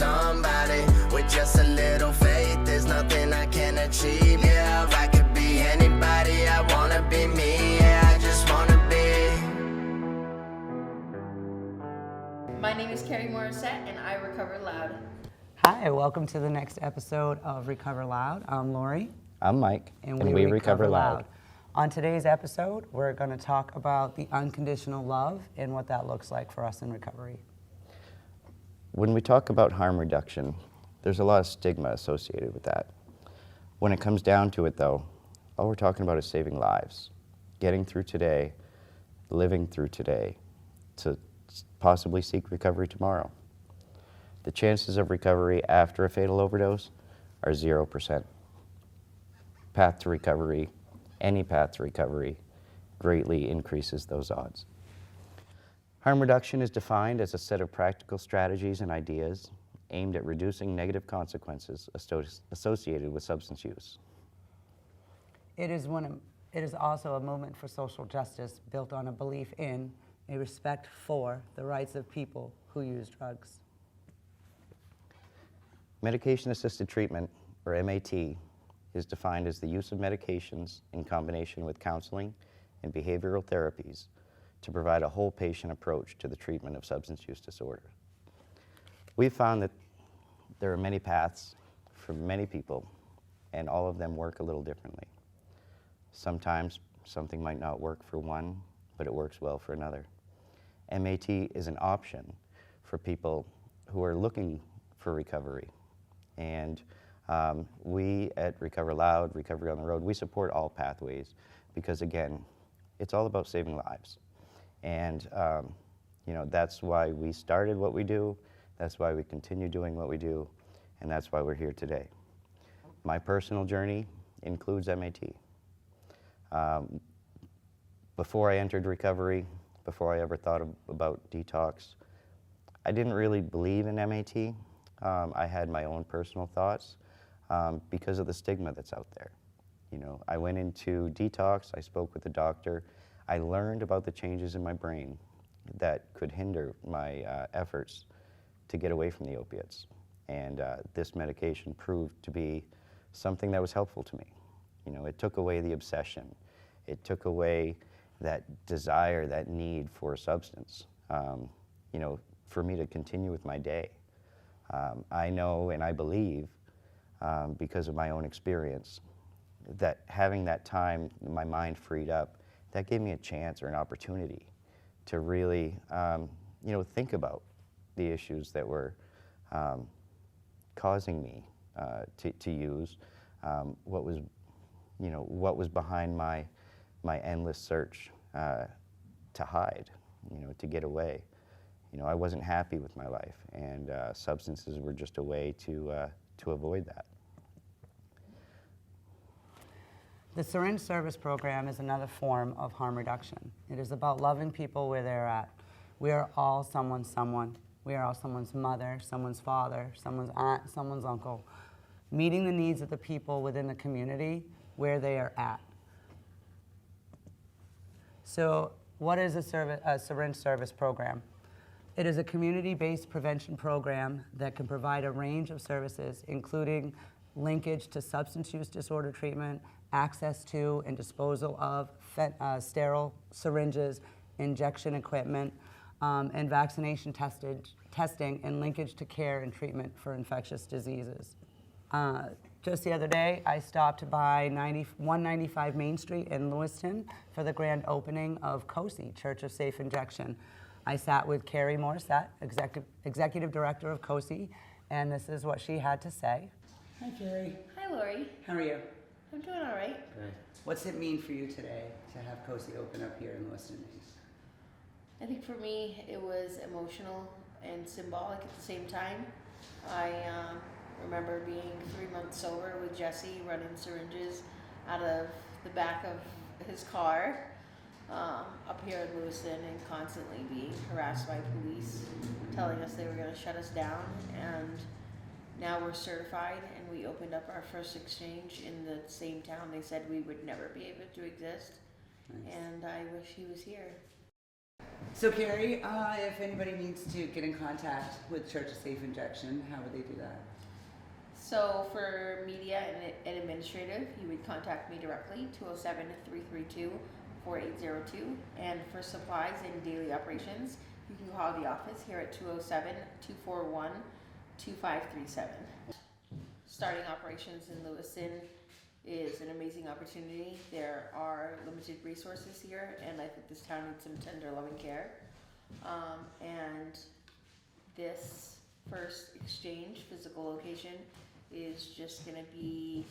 somebody. With just a little faith, there's nothing I can't achieve. Yeah, if I could be anybody, I wanna be me. Yeah, I just wanna be. My name is Carrie Morissette, and I recover loud. Hi, welcome to the next episode of Recover Loud. I'm Lori. I'm Mike, and we recover loud. On today's episode, we're going to talk about the unconditional love and what that looks like for us in recovery. When we talk about harm reduction, there's a lot of stigma associated with that. When it comes down to it, though, all we're talking about is saving lives, getting through today, living through today, to possibly seek recovery tomorrow. The chances of recovery after a fatal overdose are 0%. Path to recovery, any path to recovery, greatly increases those odds. Harm reduction is defined as a set of practical strategies and ideas aimed at reducing negative consequences associated with substance use. It is also a movement for social justice built on a belief in, a respect for the rights of people who use drugs. Medication-assisted treatment, or MAT, is defined as the use of medications in combination with counseling and behavioral therapies to provide a whole patient approach to the treatment of substance use disorder. We've found that there are many paths for many people, and all of them work a little differently. Sometimes something might not work for one, but it works well for another. MAT is an option for people who are looking for recovery. And we at Recover Loud, Recovery on the Road, we support all pathways because, again, it's all about saving lives. And that's why we started what we do, that's why we continue doing what we do, and that's why we're here today. My personal journey includes MAT. Before I entered recovery, before I ever thought about detox, I didn't really believe in MAT. I had my own personal thoughts because of the stigma that's out there. I went into detox, I spoke with the doctor, I learned about the changes in my brain that could hinder my efforts to get away from the opiates. And this medication proved to be something that was helpful to me. It took away the obsession. It took away that desire, that need for a substance, for me to continue with my day. I know and I believe, because of my own experience, that having that time, my mind freed up, that gave me a chance or an opportunity to really, think about the issues that were causing me to use, what was behind my endless search to hide, to get away. I wasn't happy with my life, and substances were just a way to avoid that. The Syringe service program is another form of harm reduction. It is about loving people where they're at. We are all someone's someone. We are all someone's mother, someone's father, someone's aunt, someone's uncle. Meeting the needs of the people within the community where they are at. So what is a Syringe service program? It is a community-based prevention program that can provide a range of services, including linkage to substance use disorder treatment, access to and disposal of sterile syringes, injection equipment, and vaccination testing, and linkage to care and treatment for infectious diseases. Just the other day, I stopped by 195 Main Street in Lewiston for the grand opening of COSI, Church of Safe Injection. I sat with Carrie Morissette, Executive Director of COSI, and this is what she had to say. Hi, Carrie. Hi, Lori. How are you? I'm doing all right. Good. What's it mean for you today to have COSI open up here in Lewiston? I think for me, it was emotional and symbolic at the same time. I remember being 3 months sober with Jesse, running syringes out of the back of his car up here in Lewiston, and constantly being harassed by police telling us they were going to shut us down. And now we're certified, and we opened up our first exchange in the same town they said we would never be able to exist. Nice. And I wish he was here. So Carrie, if anybody needs to get in contact with Church of Safe Injection, how would they do that? So for media and administrative, you would contact me directly, 207-332-4802. And for supplies and daily operations, you can call the office here at 207-241-2537. Starting operations in Lewiston is an amazing opportunity. There are limited resources here, and I think this town needs some tender loving care. And this first exchange physical location is just going to be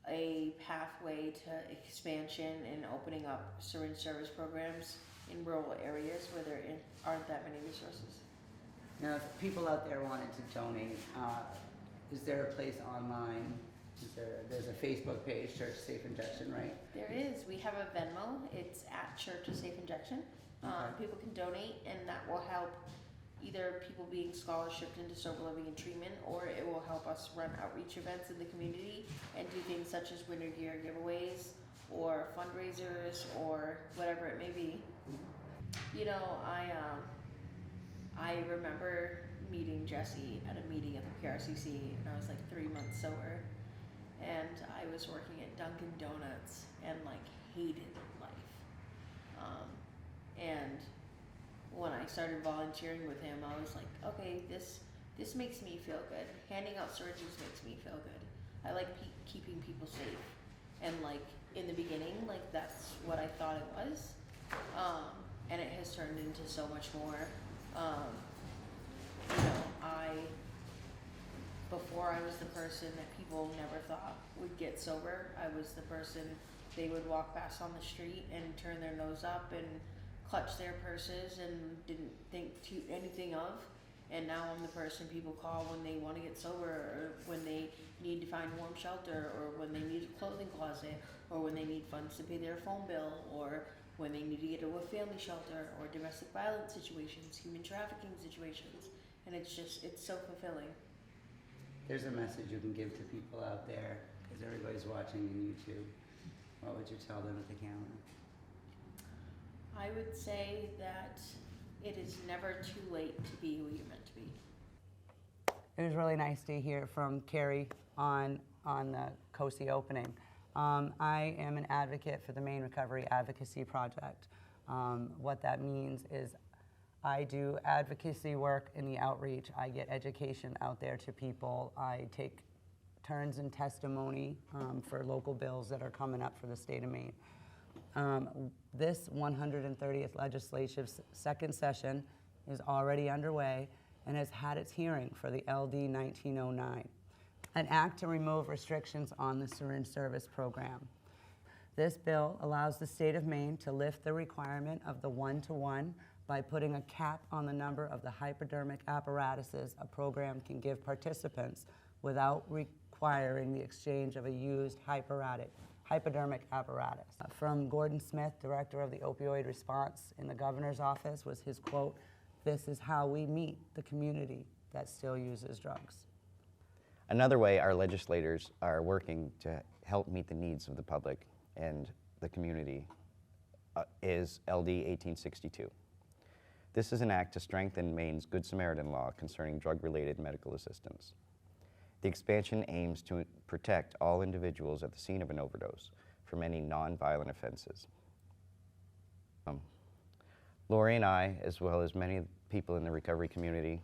a pathway to expansion and opening up syringe service programs in rural areas where there aren't that many resources. Now, if people out there wanted to donate, is there a place online? There's a Facebook page, Church of Safe Injection, right? There is. We have a Venmo. It's at Church of Safe Injection. Okay. People can donate, and that will help either people being scholarshiped into sober living and treatment, or it will help us run outreach events in the community and do things such as winter gear giveaways or fundraisers or whatever it may be. You know, I remember meeting Jesse at a meeting at the PRCC, and I was like 3 months sober, and I was working at Dunkin' Donuts and like hated life. And when I started volunteering with him, I was like, okay, this makes me feel good. Handing out syringes makes me feel good. I like keeping people safe, and like in the beginning, like that's what I thought it was, and it has turned into so much more. You know, before I was the person that people never thought would get sober. I was the person they would walk past on the street and turn their nose up and clutch their purses and didn't think anything of. And now I'm the person people call when they want to get sober, or when they need to find warm shelter, or when they need a clothing closet, or when they need funds to pay their phone bill, or when they need to get to a family shelter, or domestic violence situations, human trafficking situations. And it's so fulfilling. There's a message you can give to people out there, because everybody's watching on YouTube. What would you tell them at the camera? I would say that it is never too late to be who you're meant to be. It was really nice to hear from Carrie on the COSI opening. I am an advocate for the Maine Recovery Advocacy Project. What that means is I do advocacy work in the outreach. I get education out there to people. I take turns in testimony for local bills that are coming up for the state of Maine. This 130th legislature's second session is already underway and has had its hearing for the LD 1909, an act to remove restrictions on the syringe service program. This bill allows the state of Maine to lift the requirement of the 1-to-1 by putting a cap on the number of the hypodermic apparatuses a program can give participants without requiring the exchange of a used hypodermic apparatus. From Gordon Smith, director of the opioid response in the governor's office, was his quote, "This is how we meet the community that still uses drugs." Another way our legislators are working to help meet the needs of the public and the community is LD 1862. This is an act to strengthen Maine's Good Samaritan Law concerning drug-related medical assistance. The expansion aims to protect all individuals at the scene of an overdose from any non-violent offenses. Lori and I, as well as many people in the recovery community,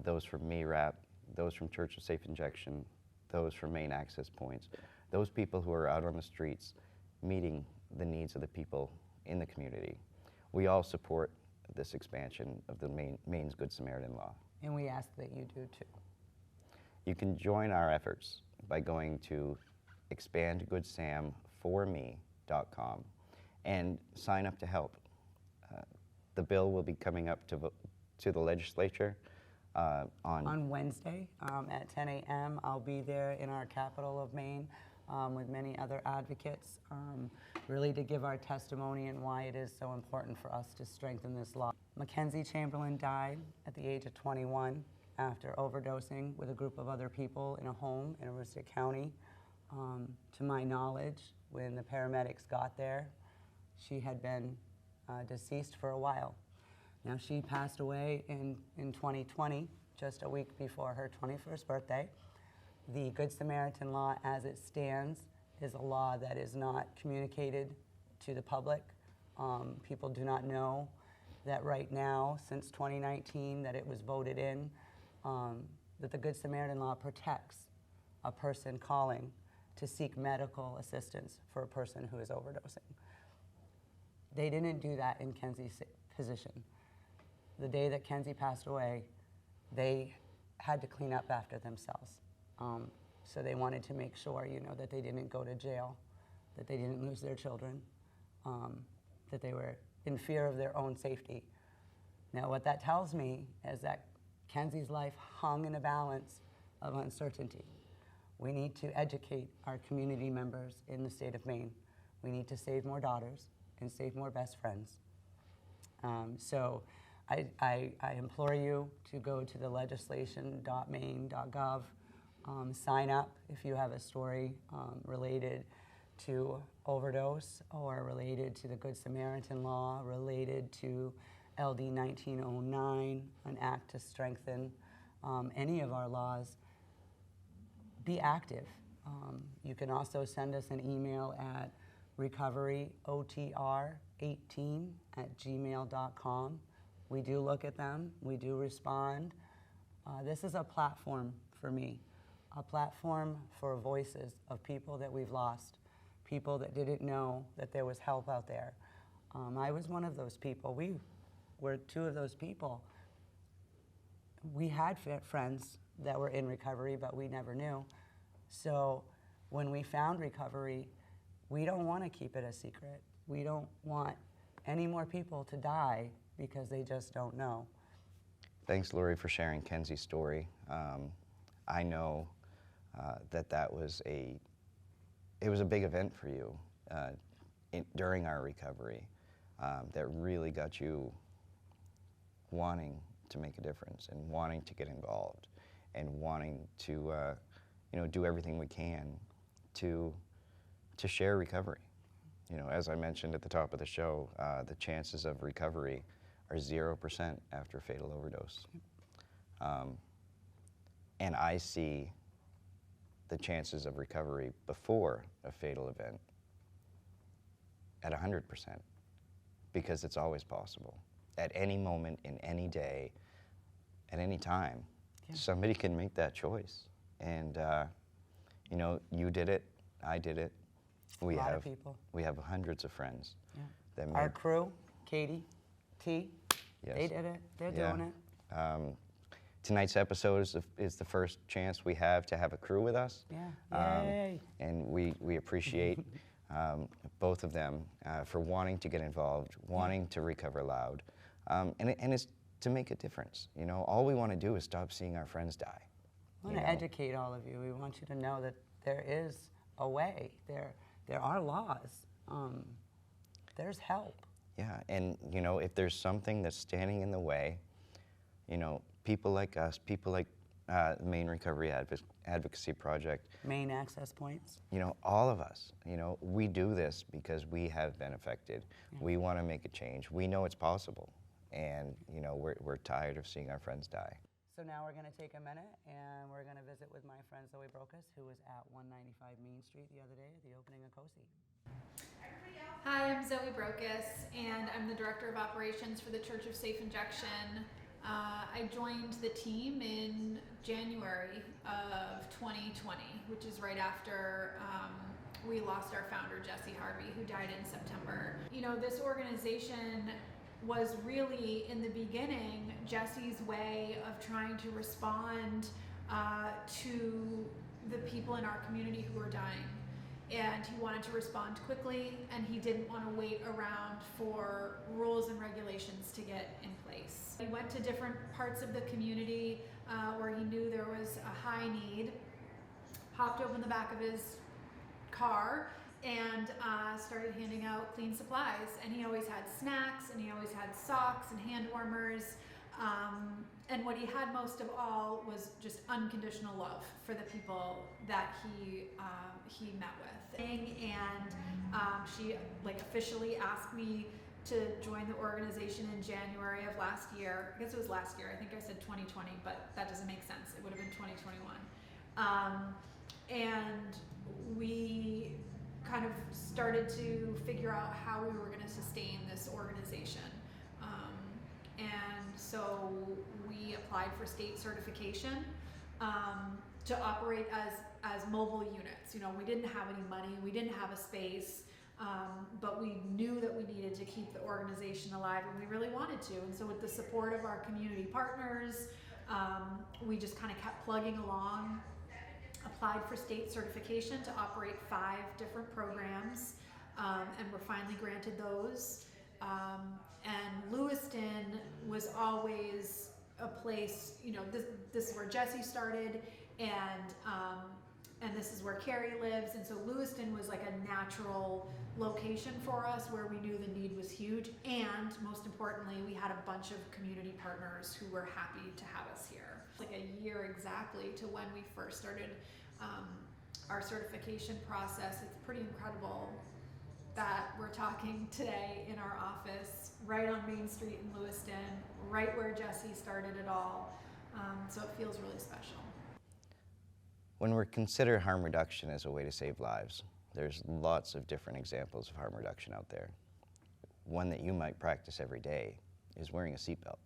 those from ME-RAP, those from Church of Safe Injection, those from Maine Access Points, those people who are out on the streets meeting the needs of the people in the community. We all support this expansion of the Maine's Good Samaritan Law. And we ask that you do too. You can join our efforts by going to expandgoodsamforme.com and sign up to help. The bill will be coming up to the legislature on Wednesday at 10 a.m. I'll be there in our capital of Maine with many other advocates, really to give our testimony and why it is so important for us to strengthen this law. Mackenzie Chamberlain died at the age of 21 after overdosing with a group of other people in a home in Aroostook County. To my knowledge, when the paramedics got there, she had been deceased for a while. Now, she passed away in 2020, just a week before her 21st birthday. The Good Samaritan Law, as it stands, is a law that is not communicated to the public. People do not know that right now, since 2019, that it was voted in, that the Good Samaritan Law protects a person calling to seek medical assistance for a person who is overdosing. They didn't do that in Kenzie's position. The day that Kenzie passed away, they had to clean up after themselves. So they wanted to make sure, that they didn't go to jail, that they didn't lose their children, that they were in fear of their own safety. Now, what that tells me is that Kenzie's life hung in a balance of uncertainty. We need to educate our community members in the state of Maine. We need to save more daughters and save more best friends. So I implore you to go to the legislation.maine.gov, sign up if you have a story related to overdose or related to the Good Samaritan Law, related to LD 1909, an act to strengthen any of our laws. Be active. You can also send us an email at recoveryotr18@gmail.com. We do look at them. We do respond. This is a platform for me, a platform for voices of people that we've lost, people that didn't know that there was help out there. I was one of those people. We were two of those people. We had friends that were in recovery, but we never knew. So when we found recovery, we don't want to keep it a secret. We don't want any more people to die because they just don't know. Thanks, Lori, for sharing Kenzie's story. I know that was a big event for you during our recovery that really got you wanting to make a difference and wanting to get involved and wanting to do everything we can to share recovery. As I mentioned at the top of the show, the chances of recovery are 0% after fatal overdose. And I see the chances of recovery before a fatal event at 100%, because it's always possible. At any moment, in any day, at any time, somebody can make that choice. And you did it, I did it. We a lot have of people. We have hundreds of friends. Yeah. That Our made, crew, Katie, T, yes. they did it. They're doing it. Tonight's episode is the first chance we have to have a crew with us. Yeah. Yay. And we appreciate both of them for wanting to get involved, wanting to recover loud, and it's to make a difference. All we want to do is stop seeing our friends die. We want to educate all of you. We want you to know that there is a way. There are laws. There's help. Yeah, and if there's something that's standing in the way, people like us, people like the Maine Recovery Advocacy Project, Maine access points. all of us, we do this because we have been affected. Yeah. We want to make a change. We know it's possible, and we're tired of seeing our friends die. So now we're going to take a minute and we're going to visit with my friend Zoe Brocas, who was at 195 Main Street the other day at the opening of COSI. Hi, I'm Zoe Brocas, and I'm the Director of Operations for the Church of Safe Injection. I joined the team in January of 2020, which is right after we lost our founder, Jesse Harvey, who died in September. This organization was really, in the beginning, Jesse's way of trying to respond to the people in our community who were dying. And he wanted to respond quickly, and he didn't want to wait around for rules and regulations to get in place. He went to different parts of the community where he knew there was a high need, hopped open the back of his car, and started handing out clean supplies. And he always had snacks, and he always had socks and hand warmers. And what he had most of all was just unconditional love for the people that he met with. And she officially asked me to join the organization in January of last year. I guess it was last year. I think I said 2020, but that doesn't make sense. It would have been 2021. And we kind of started to figure out how we were going to sustain this organization. And so we applied for state certification to operate as mobile units. You know, we didn't have any money, we didn't have a space, but we knew that we needed to keep the organization alive, and we really wanted to. And so with the support of our community partners, we just kind of kept plugging along, applied for state certification to operate 5 different programs, and were finally granted those. And Lewiston was always a place, you know, this is where Jesse started, and this is where Carrie lives, and so Lewiston was like a natural location for us where we knew the need was huge, and most importantly, we had a bunch of community partners who were happy to have us here. Like a year exactly to when we first started our certification process. It's pretty incredible that we're talking today in our office, right on Main Street in Lewiston, right where Jesse started it all. So it feels really special. When we consider harm reduction as a way to save lives, there's lots of different examples of harm reduction out there. One that you might practice every day is wearing a seatbelt.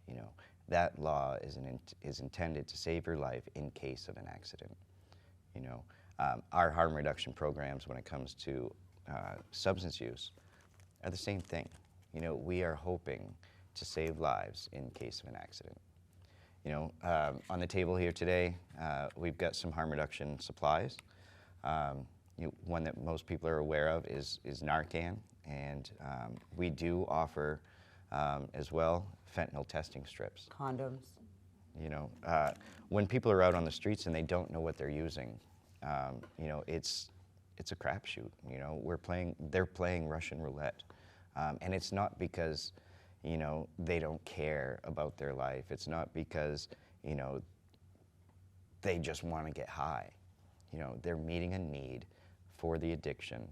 You know, that law is intended to save your life in case of an accident. You know, our harm reduction programs when it comes to substance use are the same thing. You know, we are hoping to save lives in case of an accident. You know, on the table here today, we've got some harm reduction supplies. One that most people are aware of is Narcan, and we do offer as well fentanyl testing strips. Condoms. You know, when people are out on the streets and they don't know what they're using, you know, it's a crapshoot. You know, they're playing Russian roulette, and it's not because, you know, they don't care about their life. It's not because, you know, they just want to get high. You know, they're meeting a need for the addiction,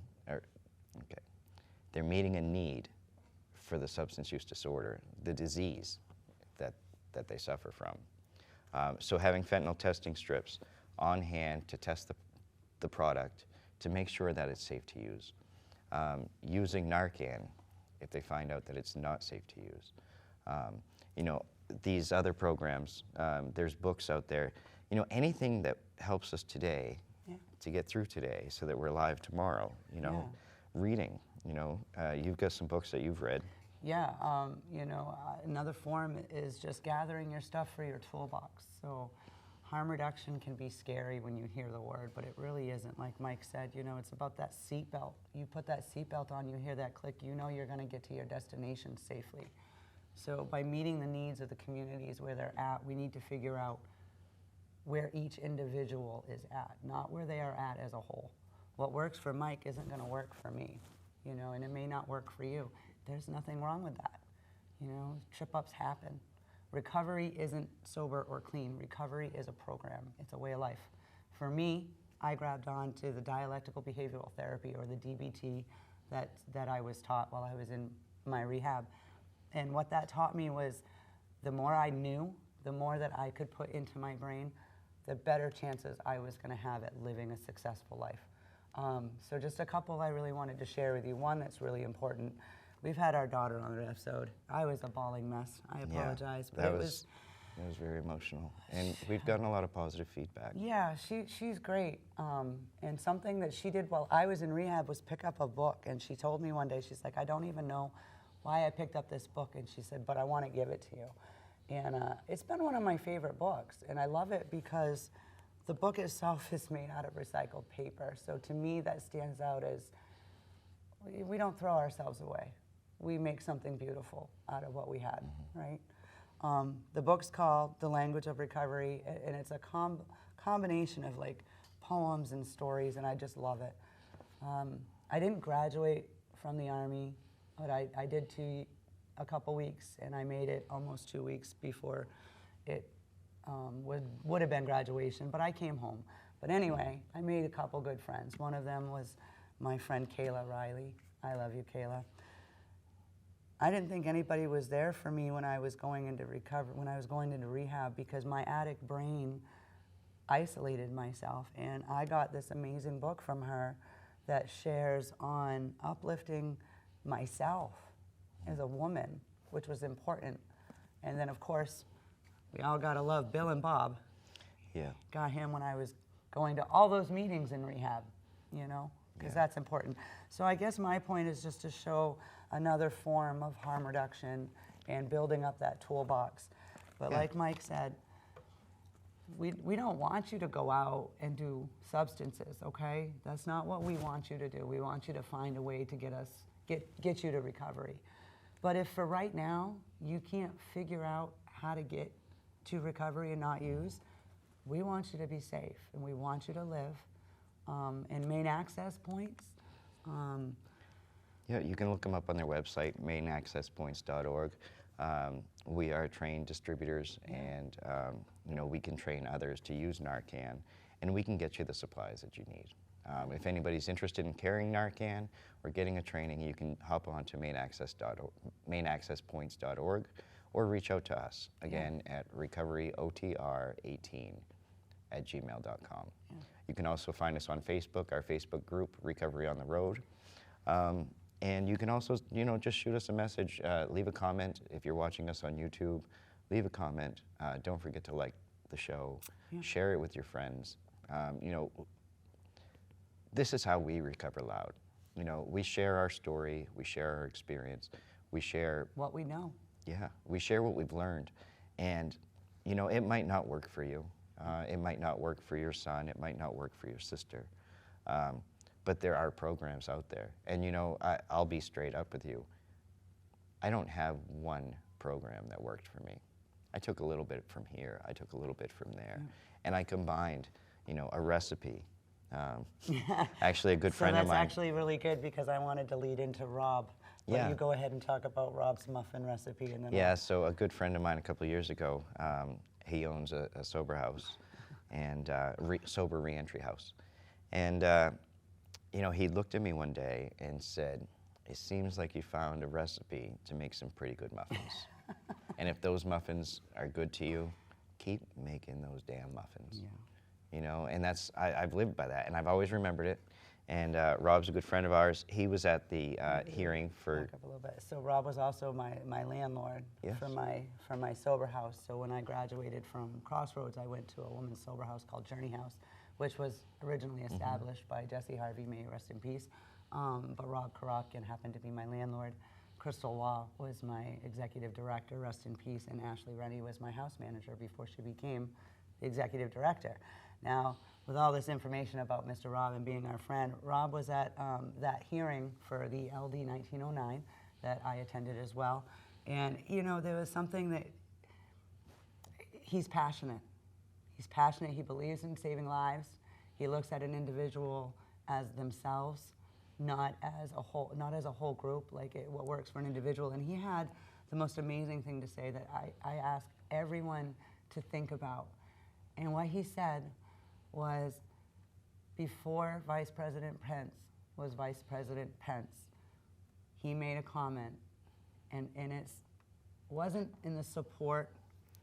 they're meeting a need for the substance use disorder, the disease that they suffer from. So having fentanyl testing strips on hand to test the product to make sure that it's safe to use. Using Narcan if they find out that it's not safe to use. You know, these other programs, there's books out there, you know, anything that helps us today to get through today so that we're alive tomorrow, you know. Reading, you know, you've got some books that you've read. Yeah, you know, another form is just gathering your stuff for your toolbox. So harm reduction can be scary when you hear the word, but it really isn't. Like Mike said, you know, it's about that seatbelt. You put that seatbelt on, you hear that click, you know you're going to get to your destination safely. So by meeting the needs of the communities where they're at, we need to figure out where each individual is at, not where they are at as a whole. What works for Mike isn't going to work for me, you know, and it may not work for you. There's nothing wrong with that. You know, trip-ups happen. Recovery isn't sober or clean. Recovery is a program. It's a way of life. For me, I grabbed on to the dialectical behavioral therapy, or the DBT, that I was taught while I was in my rehab. And what that taught me was the more I knew, the more that I could put into my brain, the better chances I was going to have at living a successful life. So just a couple I really wanted to share with you. One that's really important. We've had our daughter on an episode. I was a bawling mess. I apologize. Yeah, but it was very emotional. And we've gotten a lot of positive feedback. Yeah, she's great. And something that she did while I was in rehab was pick up a book. And she told me one day, she's like, I don't even know why I picked up this book. And she said, but I want to give it to you. And it's been one of my favorite books. And I love it because the book itself is made out of recycled paper. So to me, that stands out as we don't throw ourselves away. We make something beautiful out of what we had, right? The book's called The Language of Recovery, and it's a combination of like poems and stories, and I just love it. I didn't graduate from the Army, but I did a couple weeks, and I made it almost 2 weeks before it would have been graduation, but I came home. But anyway, I made a couple good friends. One of them was my friend Kayla Riley. I love you, Kayla. I didn't think anybody was there for me when I was going into recovery, when I was going into rehab, because my addict brain isolated myself. And I got this amazing book from her that shares on uplifting myself as a woman, which was important. And then, of course, we all gotta love Bill and Bob. Yeah. Got him when I was going to all those meetings in rehab, you know, because that's important. So I guess my point is just to show another form of harm reduction and building up that toolbox. But like Mike said, we don't want you to go out and do substances, okay? That's not what we want you to do. We want you to find a way to get you to recovery. But if for right now you can't figure out how to get to recovery and not use, we want you to be safe and we want you to live. And main access points. Yeah, you can look them up on their website, mainaccesspoints.org. We are trained distributors, and you know, we can train others to use Narcan, and we can get you the supplies that you need. If anybody's interested in carrying Narcan or getting a training, you can hop on to mainaccesspoints.org or reach out to us, again, at recoveryotr18@gmail.com. You can also find us on Facebook, our Facebook group, Recovery on the Road. And you can also, you know, just shoot us a message, leave a comment. If you're watching us on YouTube, leave a comment. Don't forget to like the show, share it with your friends. You know, this is how we recover loud. You know, we share our story, we share our experience, we share what we know. Yeah, we share what we've learned. And, you know, it might not work for you. It might not work for your son, it might not work for your sister. But there are programs out there. And you know, I'll be straight up with you. I don't have one program that worked for me. I took a little bit from here, I took a little bit from there. And I combined, you know, a recipe. Actually, a good friend of mine. So that's actually really good because I wanted to lead into Rob. But you go ahead and talk about Rob's muffin recipe. And then so a good friend of mine a couple of years ago, he owns a sober house and sober reentry house. And you know, he looked at me one day and said, "It seems like you found a recipe to make some pretty good muffins. And if those muffins are good to you, keep making those damn muffins." You know, and that's, I've lived by that, and I've always remembered it. And Rob's a good friend of ours. He was at the hearing for... Back up a little bit. So Rob was also my landlord for my sober house. So when I graduated from Crossroads, I went to a women's sober house called Journey House, which was originally established by Jesse Harvey, may he rest in peace. But Rob Karakian happened to be my landlord. Crystal Law was my executive director, rest in peace, and Ashley Rennie was my house manager before she became the executive director. Now, with all this information about Mr. Rob and being our friend, Rob was at that hearing for the LD 1909 that I attended as well. And, you know, there was something that he's passionate. He's passionate. He believes in saving lives. He looks at an individual as themselves, not as a whole group, like what works for an individual. And he had the most amazing thing to say that I ask everyone to think about. And what he said was, before Vice President Pence was Vice President Pence, he made a comment, and it wasn't in the support.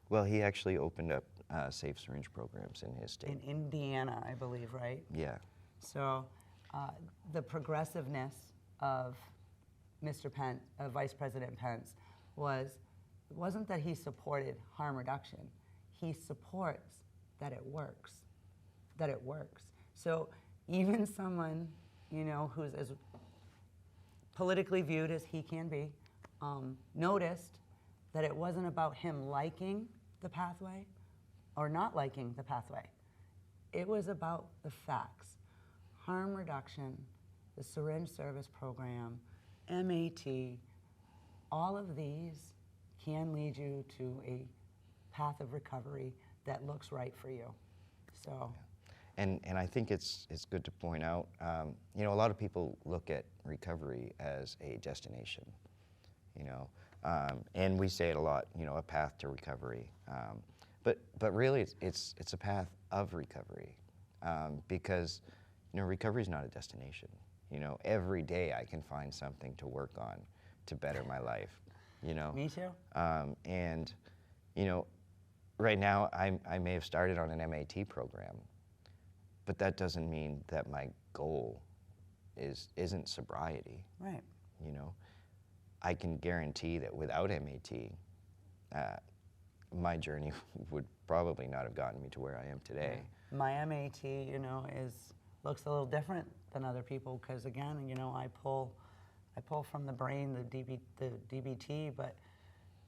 Well, he actually opened up safe syringe programs in his state. In Indiana, I believe, right? Yeah. So the progressiveness of Mr. Pence, Vice President Pence, wasn't that he supported harm reduction. He supports that it works. That it works. So even someone, you know, who's as politically viewed as he can be, noticed that it wasn't about him liking the pathway or not liking the pathway. It was about the facts. Harm reduction, the syringe service program, MAT, all of these can lead you to a path of recovery that looks right for you. So. And I think it's good to point out, you know, a lot of people look at recovery as a destination, you know, and we say it a lot, you know, a path to recovery. But really, it's a path of recovery, because, you know, recovery is not a destination. You know, every day I can find something to work on to better my life. you know. Me too. And, you know, right now I may have started on an MAT program, but that doesn't mean that my goal isn't sobriety. Right. You know, I can guarantee that without MAT, my journey would probably not have gotten me to where I am today. My MAT, you know, looks a little different than other people because, again, you know, I pull from the brain the DBT, but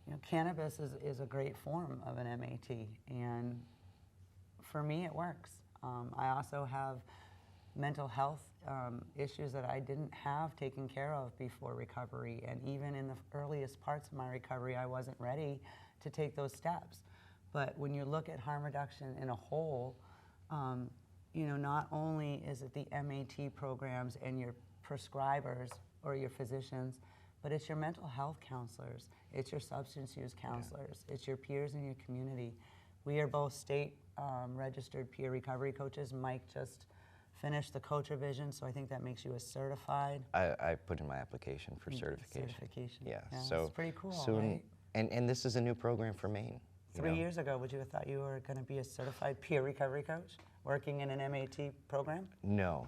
you know, cannabis is a great form of an MAT, and for me, it works. I also have mental health issues that I didn't have taken care of before recovery, and even in the earliest parts of my recovery, I wasn't ready to take those steps. But when you look at harm reduction in a whole, you know, not only is it the MAT programs and your prescribers or your physicians, but it's your mental health counselors, it's your substance use counselors, it's your peers in your community. We are both state registered peer recovery coaches. Mike just finished the coach revision, so I think that makes you a certified. I put in my application for certification. Yeah, so it's pretty cool, soon, right? and this is a new program for Maine. 3 years ago, would you have thought you were going to be a certified peer recovery coach working in an MAT program? No.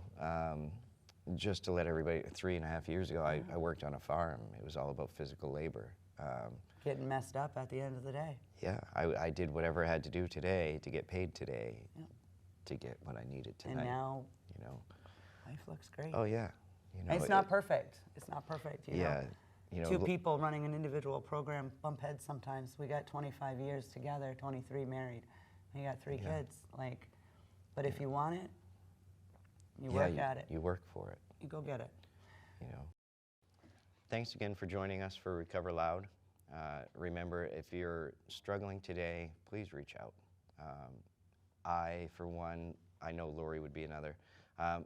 Just to let everybody, 3.5 years ago, I worked on a farm. It was all about physical labor. Getting messed up at the end of the day. Yeah, I did whatever I had to do today to get paid today, to get what I needed tonight. And now, you know, life looks great. oh yeah, you know, It's not perfect. It's not perfect. You know? You know, Two people running an individual program bump heads sometimes. We got 25 years together, 23 married. We got 3 kids. Like, but if you want it, you work at it. You work for it. You go get it. You know. Thanks again for joining us for Recover Loud. Remember, if you're struggling today, please reach out. I, for one, I know Lori would be another.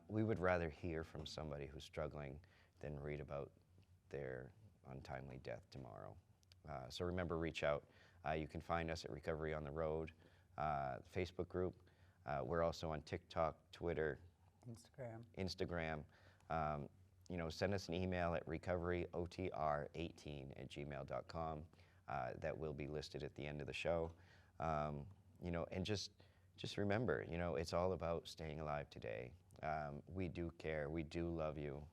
We would rather hear from somebody who's struggling than read about their untimely death tomorrow. So remember, reach out. You can find us at Recovery on the Road, Facebook group. We're also on TikTok, Twitter, Instagram. You know, send us an email at recoveryotr18@gmail.com. That will be listed at the end of the show. You know, and just remember, you know, it's all about staying alive today. We do care. We do love you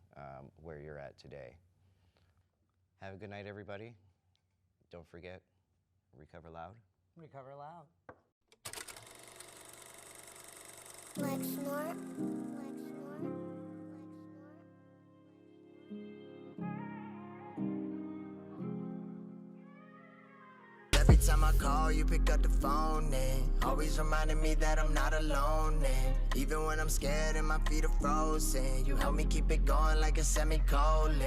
where you're at today. Have a good night, everybody. Don't forget, recover loud. Recover loud. Like snort. Every time I call, you pick up the phone, and always reminding me that I'm not alone. And even when I'm scared and my feet are frozen, you help me keep it going like a semicolon.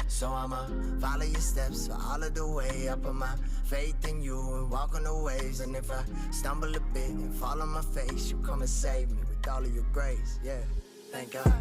So I'ma follow your steps for all of the way. I put my faith in you and walk on the waves. And if I stumble a bit and fall on my face, you come and save me with all of your grace. Yeah, thank God.